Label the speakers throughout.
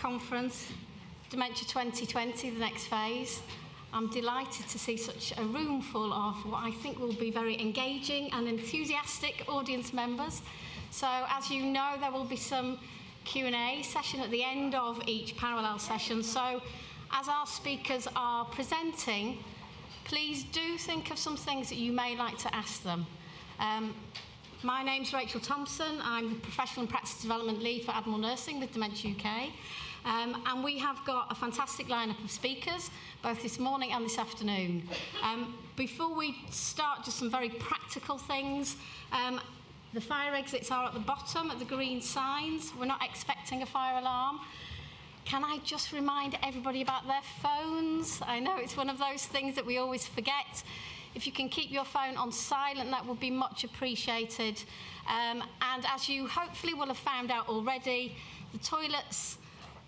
Speaker 1: conference, Dementia 2020, the next phase. I'm delighted to see such a room full of what I think will be very engaging and enthusiastic audience members. So as you know, there will be some Q&A session at the end of each parallel session. So as our speakers are presenting, please do think of some things that you may like to ask them. My name's Rachel Thompson. I'm the Professional and Practice Development Lead for Admiral Nursing with Dementia UK. And we have got a fantastic lineup of speakers, both this morning and this afternoon. Before we start, just some very practical things. The fire exits are at the bottom, at the green signs. We're not expecting a fire alarm. Can I just remind everybody about their phones? I know it's one of those things that we always forget. If you can keep your phone on silent, that would be much appreciated. And as you hopefully will have found out already, the toilets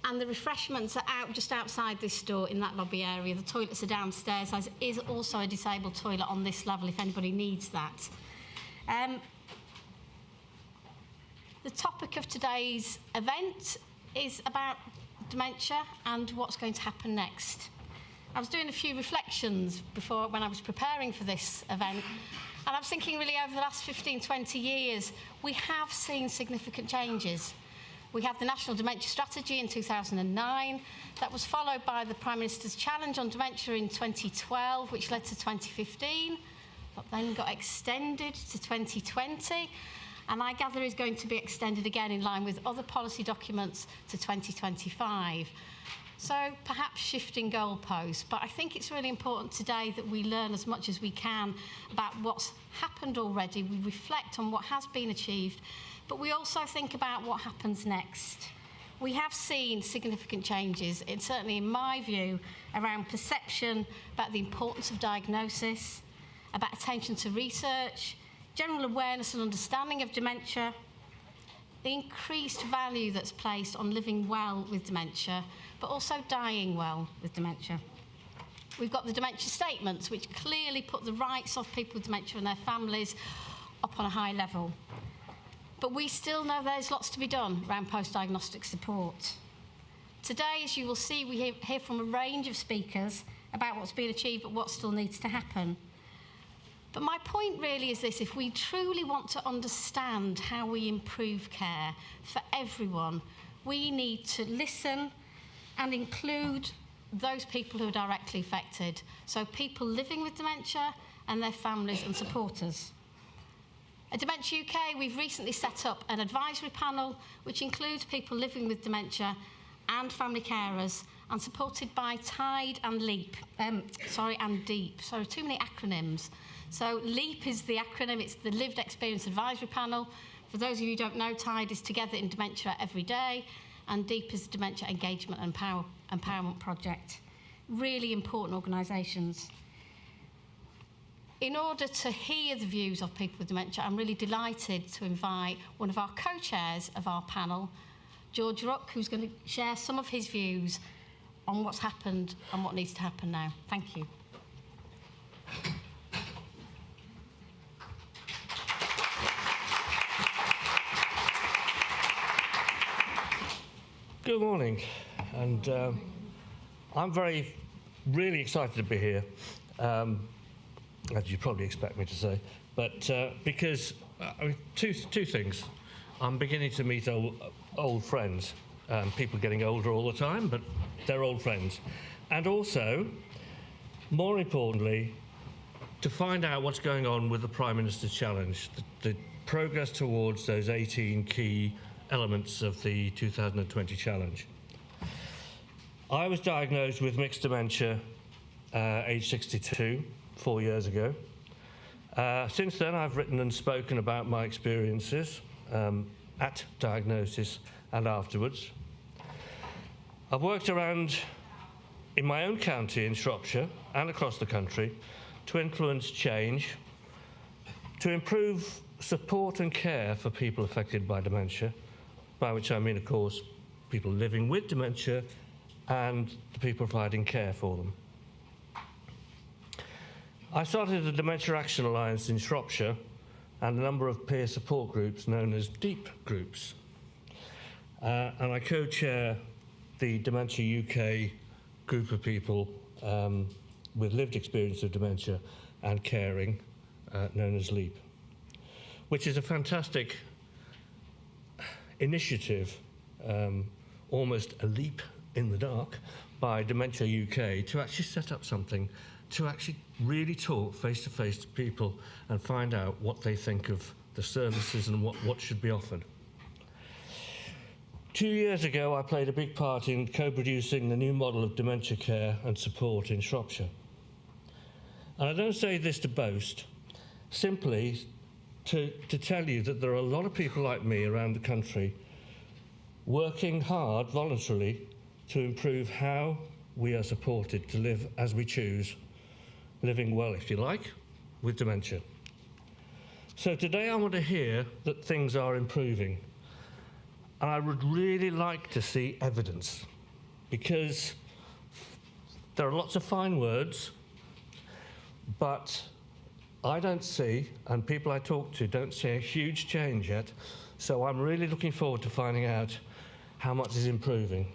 Speaker 1: and the refreshments are out just outside this door in that lobby area. The toilets are downstairs. There is also a disabled toilet on this level if anybody needs that. The topic of today's event is about dementia and what's going to happen next. I was doing a few reflections before when I was preparing for this event, and I was thinking really over the last 15, 20 years, we have seen significant changes. We had the National Dementia Strategy in 2009. That was followed by the Prime Minister's Challenge on Dementia in 2012, which led to 2015, but then got extended to 2020, and I gather is going to be extended again in line with other policy documents to 2025. So perhaps shifting goalposts, but I think it's really important today that we learn as much as we can about what's happened already. We reflect on what has been achieved, but we also think about what happens next. We have seen significant changes, certainly in my view, around perception, about the importance of diagnosis, about attention to research, general awareness and understanding of dementia, the increased value that's placed on living well with dementia, but also dying well with dementia. We've got the dementia statements, which clearly put the rights of people with dementia and their families up on a high level. But we still know there's lots to be done around post-diagnostic support. Today, as you will see, we hear from a range of speakers about what's been achieved, but what still needs to happen. But my point really is this: if we truly want to understand how we improve care for everyone, we need to listen and include those people who are directly affected. So people living with dementia and their families and supporters. At Dementia UK, we've recently set up an advisory panel which includes people living with dementia and family carers, and supported by TIDE and LEAP. And DEEP. So too many acronyms. So LEAP is the acronym. It's the Lived Experience Advisory Panel. For those of you who don't know, TIDE is Together in Dementia Every Day, and DEEP is the Dementia Engagement and Empowerment Project. Really important organisations. In order to hear the views of people with dementia, I'm really delighted to invite one of our co-chairs of our panel, George Ruck, who's going to share some of his views on what's happened and what needs to happen now. Thank you.
Speaker 2: Good morning, and I'm really excited to be here, as you probably expect me to say, but because two things. I'm beginning to meet old friends, people getting older all the time, but they're old friends. And also, more importantly, to find out what's going on with the Prime Minister's Challenge, the progress towards those 18 key elements of the 2020 challenge. I was diagnosed with mixed dementia age 62, 4 years ago. Since then, I've written and spoken about my experiences at diagnosis and afterwards. I've worked around in my own county in Shropshire and across the country to influence change, to improve support and care for people affected by dementia, by which I mean, of course, people living with dementia and the people providing care for them. I started the Dementia Action Alliance in Shropshire and a number of peer support groups known as DEEP groups. And I co-chair the Dementia UK group of people with lived experience of dementia and caring, known as LEAP, which is a fantastic initiative, almost a leap in the dark, by Dementia UK to actually set up something to actually really talk face-to-face to people and find out what they think of the services and what should be offered. 2 years ago, I played a big part in co-producing the new model of dementia care and support in Shropshire. And I don't say this to boast, simply to tell you that there are a lot of people like me around the country working hard voluntarily to improve how we are supported to live as we choose, living well, if you like, with dementia. So today I want to hear that things are improving. And I would really like to see evidence, because there are lots of fine words, but I don't see, and people I talk to don't see, a huge change yet. So I'm really looking forward to finding out how much is improving.